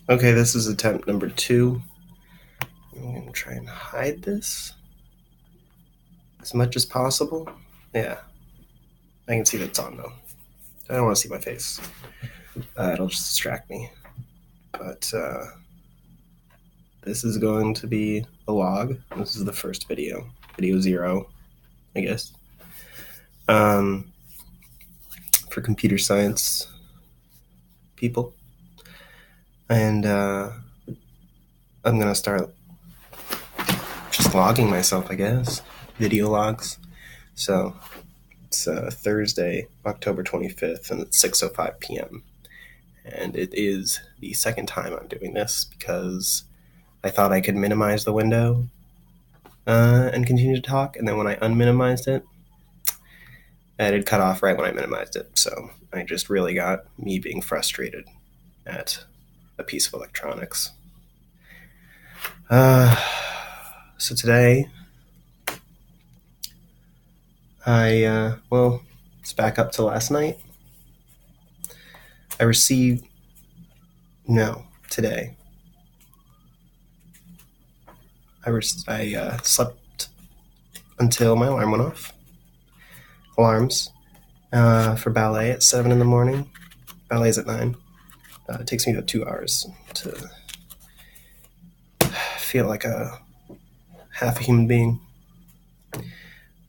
Okay, this is attempt number 2. I'm going to try and hide this as much as possible. Yeah, I can see that it's on though. I don't want to see my face. It'll just distract me. But this is going to be a log. This is the first video. Video 0, I guess. For computer science people. And I'm going to start just logging myself, I guess. Video logs. So it's Thursday, October 25th, and it's 6:05 p.m. And it is the second time I'm doing this because I thought I could minimize the window and continue to talk. And then when I unminimized it, it had cut off right when I minimized it. So I just really got me being frustrated at a piece of electronics. So today, it's back up to last night. Today. I slept until my alarm went off. Alarms for ballet at 7 in the morning. Ballet's at 9. It takes me about 2 hours to feel like a half a human being.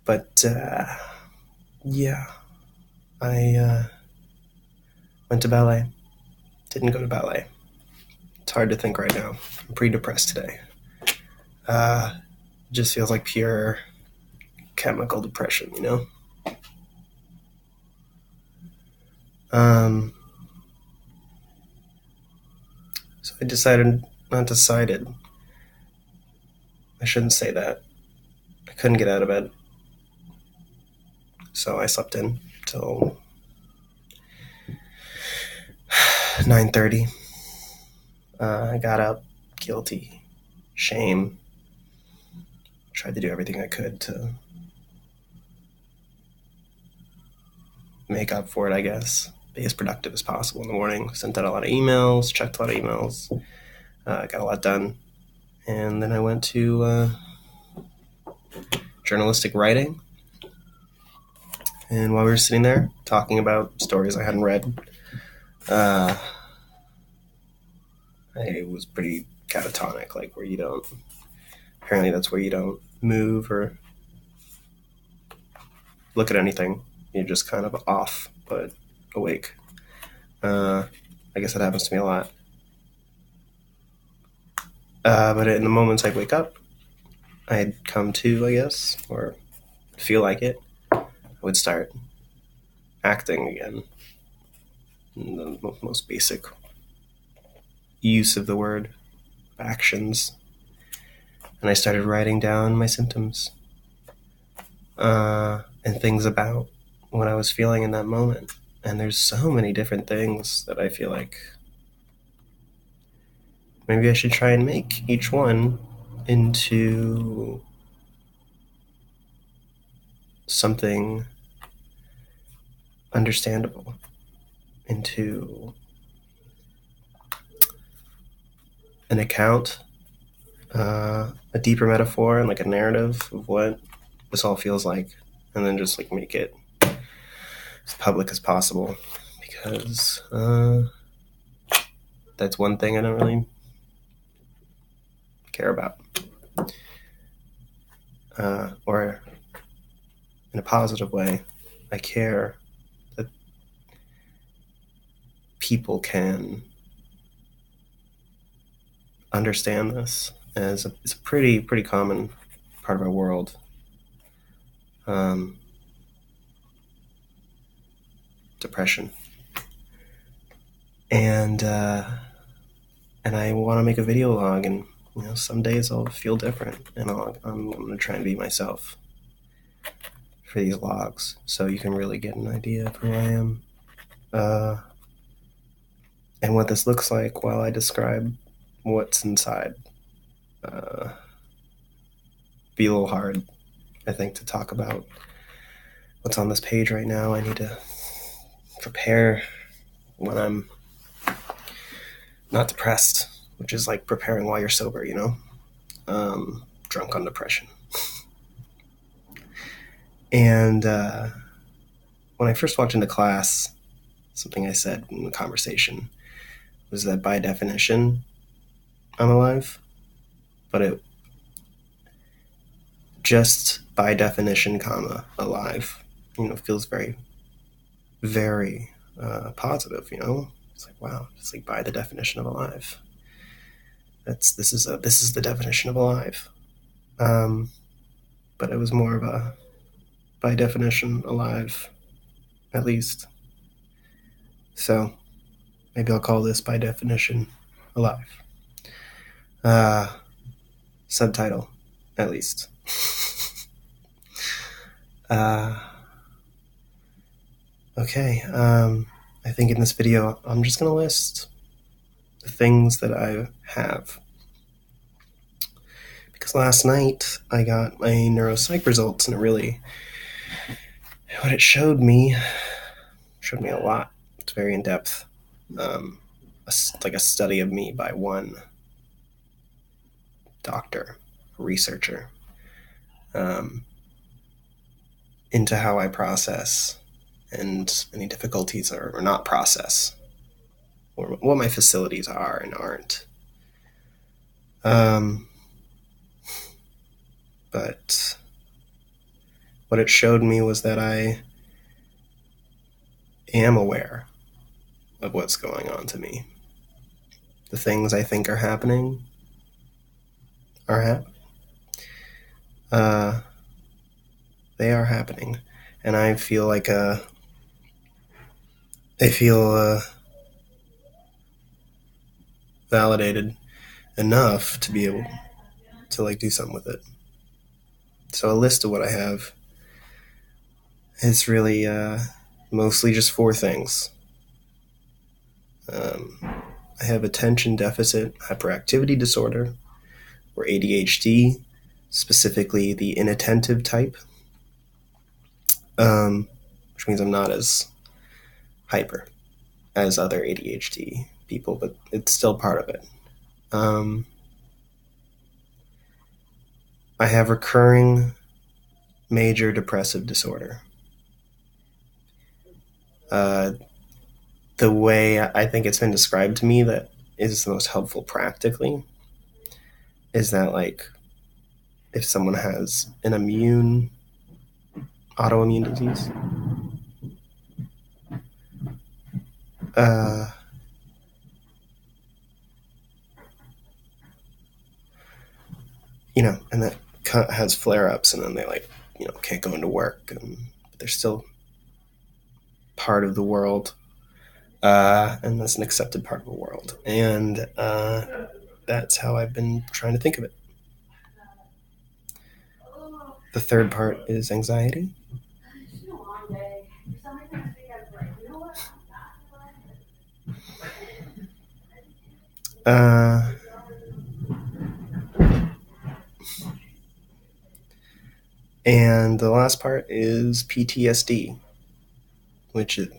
But I went to ballet. Didn't go to ballet. It's hard to think right now. I'm pretty depressed today. It just feels like pure chemical depression, you know? So I decided. I shouldn't say that. I couldn't get out of bed. So I slept in till 9:30. I got up, guilty, shame. Tried to do everything I could to make up for it, I guess. Be as productive as possible in the morning. Sent out a lot of emails, checked a lot of emails, got a lot done. And then I went to journalistic writing. And while we were sitting there talking about stories I hadn't read, I was pretty catatonic, apparently that's where you don't move or look at anything. You're just kind of off, but awake. I guess that happens to me a lot. But in the moments I'd wake up, I'd come to, I guess, or feel like it, I would start acting again. In the most basic use of the word, actions. And I started writing down my symptoms and things about what I was feeling in that moment. And there's so many different things that I feel like maybe I should try and make each one into something understandable, into an account, a deeper metaphor and like a narrative of what this all feels like, and then just like make it as public as possible, because that's one thing I don't really care about, or in a positive way, I care that people can understand this as it's a pretty common part of our world. Depression. And I want to make a video log, and some days I'll feel different, and I'm going to try and be myself for these logs, so you can really get an idea of who I am, and what this looks like while I describe what's inside. Be a little hard, I think, to talk about what's on this page right now. I need to prepare when I'm not depressed, which is like preparing while you're sober, drunk on depression. And when I first walked into class, something I said in the conversation was that by definition, I'm alive, but it just by definition, alive, feels very, very positive. It's like, wow, it's like by the definition of alive. This is the definition of alive. But it was more of a by definition alive, at least. So maybe I'll call this by definition alive. Subtitle, at least. Okay. I think in this video, I'm just going to list the things that I have. Because last night, I got my neuropsych results, and what it showed me a lot. It's very in-depth. Like a study of me by one doctor, researcher, into how I process and any difficulties or not process, or what my facilities are and aren't. But what it showed me was that I am aware of what's going on to me. The things I think are happening are happening. They are happening. And I feel like validated enough to be able to like do something with it. So a list of what I have is really mostly just 4 things. I have attention deficit hyperactivity disorder, or ADHD, specifically the inattentive type, which means I'm not as hyper as other ADHD people, but it's still part of it. I have recurring major depressive disorder. The way I think it's been described to me that is the most helpful practically is that, like, if someone has an autoimmune disease, and that has flare-ups, and then they can't go into work, and they're still part of the world, and that's an accepted part of the world, and that's how I've been trying to think of it. The third part is anxiety. And the last part is PTSD, which it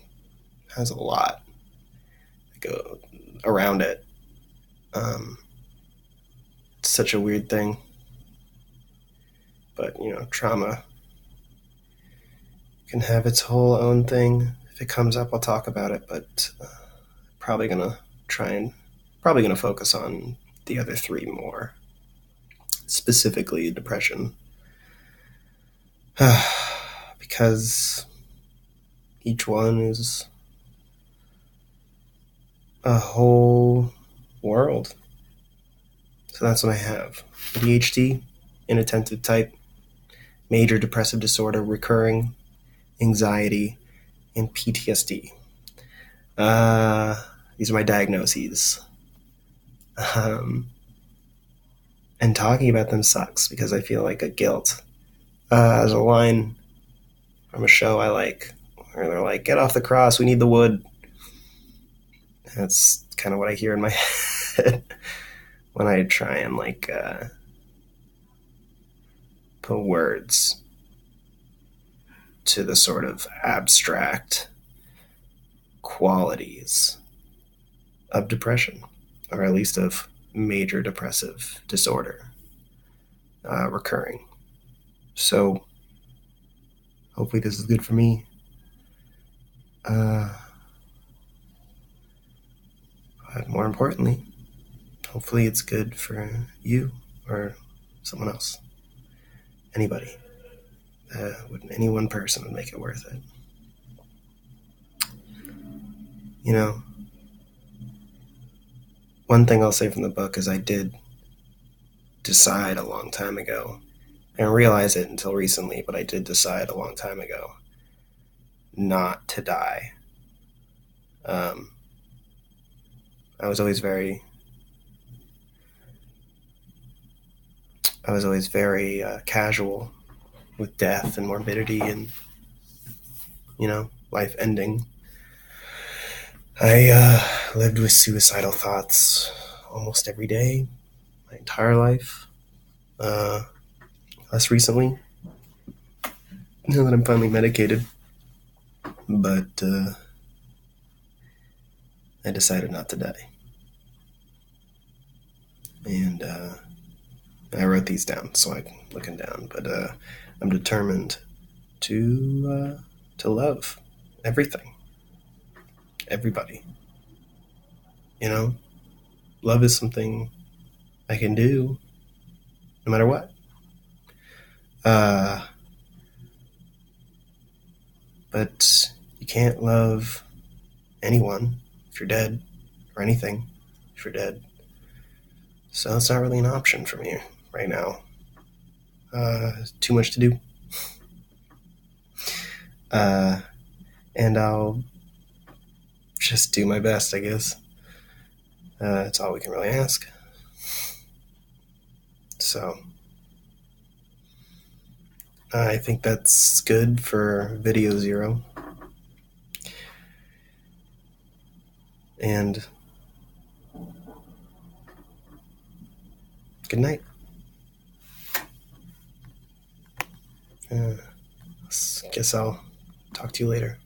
has a lot to go around it. It's such a weird thing. But, trauma can have its whole own thing. If it comes up, I'll talk about it, but probably going to focus on the other 3 more, specifically depression. Because each one is a whole world. So that's what I have. ADHD, inattentive type, major depressive disorder, recurring anxiety, and PTSD. These are my diagnoses. And talking about them sucks because I feel like a guilt. There's a line from a show I like where they're like, "Get off the cross, we need the wood." That's kind of what I hear in my head when I try and put words to the sort of abstract qualities of depression. or at least of major depressive disorder recurring. So hopefully this is good for me. But more importantly, hopefully it's good for you or someone else. Anybody. Any one person would make it worth it. You know, one thing I'll say from the book is I did decide a long time ago, I didn't realize it until recently, but I did decide a long time ago not to die. I was always very casual with death and morbidity and, life ending. I lived with suicidal thoughts almost every day, my entire life. Less recently, now that I'm finally medicated. But I decided not to die. And I wrote these down so I'm looking down. But I'm determined to love everything, everybody. Love is something I can do no matter what. But you can't love anyone if you're dead, or anything if you're dead. So it's not really an option for me right now. Too much to do. And I'll just do my best, I guess. That's all we can really ask. So I think that's good for video 0. And good night. Guess I'll talk to you later.